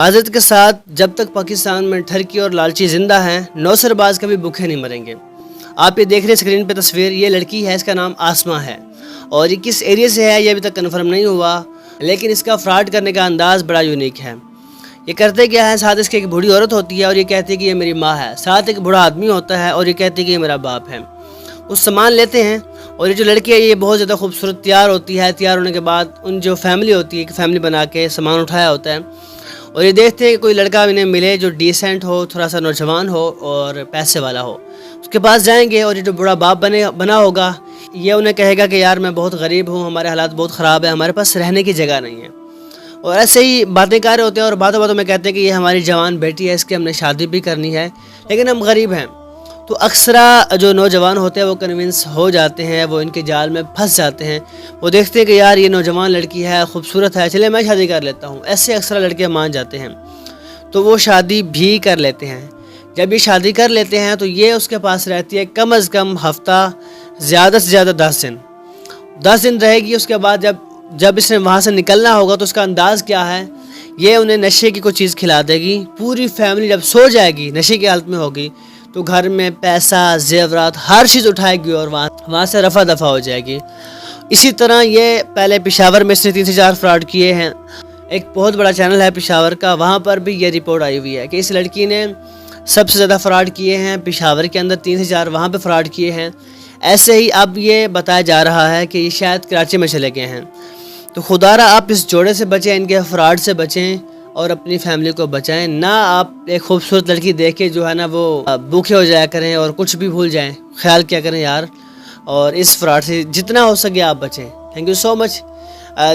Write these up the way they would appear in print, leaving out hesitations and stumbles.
معذرت کے ساتھ، جب تک پاکستان میں ٹھرکی اور لالچی زندہ ہیں، نوسر باز کبھی بھوکے نہیں مریں گے۔ آپ یہ دیکھ رہے اسکرین پہ تصویر، یہ لڑکی ہے، اس کا نام آسمہ ہے، اور یہ کس ایریا سے ہے یہ ابھی تک کنفرم نہیں ہوا، لیکن اس کا فراڈ کرنے کا انداز بڑا یونیک ہے۔ یہ کرتے کیا ہے، ساتھ اس کی ایک بوڑھی عورت ہوتی ہے اور یہ کہتی ہے کہ یہ میری ماں ہے، ساتھ ایک بوڑھا آدمی ہوتا ہے اور یہ کہتی ہے کہ یہ میرا باپ ہے۔ وہ سامان لیتے ہیں اور یہ جو لڑکی ہے یہ بہت زیادہ خوبصورت تیار ہوتی ہے۔ تیار ہونے کے بعد ان جو فیملی ہوتی ہے، ایک فیملی بنا کے سامان اٹھایا ہوتا ہے، اور یہ دیکھتے ہیں کہ کوئی لڑکا انہیں ملے جو ڈیسنٹ ہو، تھوڑا سا نوجوان ہو اور پیسے والا ہو۔ اس کے پاس جائیں گے اور یہ جو بڑا باپ بنا ہوگا یہ انہیں کہے گا کہ یار میں بہت غریب ہوں، ہمارے حالات بہت خراب ہیں، ہمارے پاس رہنے کی جگہ نہیں ہے، اور ایسے ہی باتیں کر رہے ہوتے ہیں اور باتوں باتوں میں کہتے ہیں کہ یہ ہماری جوان بیٹی ہے، اس کی ہم نے شادی بھی کرنی ہے، لیکن ہم غریب ہیں۔ تو اکثرا جو نوجوان ہوتے ہیں وہ کنونس ہو جاتے ہیں، وہ ان کے جال میں پھنس جاتے ہیں۔ وہ دیکھتے ہیں کہ یار یہ نوجوان لڑکی ہے، خوبصورت ہے، چلے میں شادی کر لیتا ہوں، ایسے اکثر لڑکے مان جاتے ہیں، تو وہ شادی بھی کر لیتے ہیں۔ جب یہ شادی کر لیتے ہیں تو یہ اس کے پاس رہتی ہے کم از کم ہفتہ، زیادہ سے زیادہ 10 دن رہے گی۔ اس کے بعد جب اس نے وہاں سے نکلنا ہوگا تو اس کا انداز کیا ہے، یہ انہیں نشے کی کوئی چیز کھلا دے گی۔ پوری فیملی جب سو جائے گی، نشے کی حالت میں ہوگی، تو گھر میں پیسہ، زیورات، ہر چیز اٹھائے گی اور وہاں سے رفع دفع ہو جائے گی۔ اسی طرح یہ پہلے پشاور میں سے 3 سے 4 فراڈ کیے ہیں۔ ایک بہت بڑا چینل ہے پشاور کا، وہاں پر بھی یہ رپورٹ آئی ہوئی ہے کہ اس لڑکی نے سب سے زیادہ فراڈ کیے ہیں پشاور کے اندر، 3 سے 4 وہاں پہ فراڈ کیے ہیں۔ ایسے ہی اب یہ بتایا جا رہا ہے کہ یہ شاید کراچی میں چلے گئے ہیں۔ تو خدا را آپ اس جوڑے سے بچیں، ان کے فراڈ سے بچیں اور اپنی فیملی کو بچائیں، نہ آپ ایک خوبصورت لڑکی دیکھ کے جو ہے نا وہ بھوکے ہو جایا کریں اور کچھ بھی بھول جائیں۔ خیال کیا کریں یار، اور اس فراڈ سے جتنا ہو سکے آپ بچیں۔ تھینک یو سو مچ۔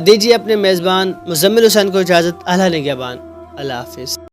دیجیے اپنے میزبان مزمل حسین کو اجازت۔ اللہ نگہبان۔ اللہ حافظ۔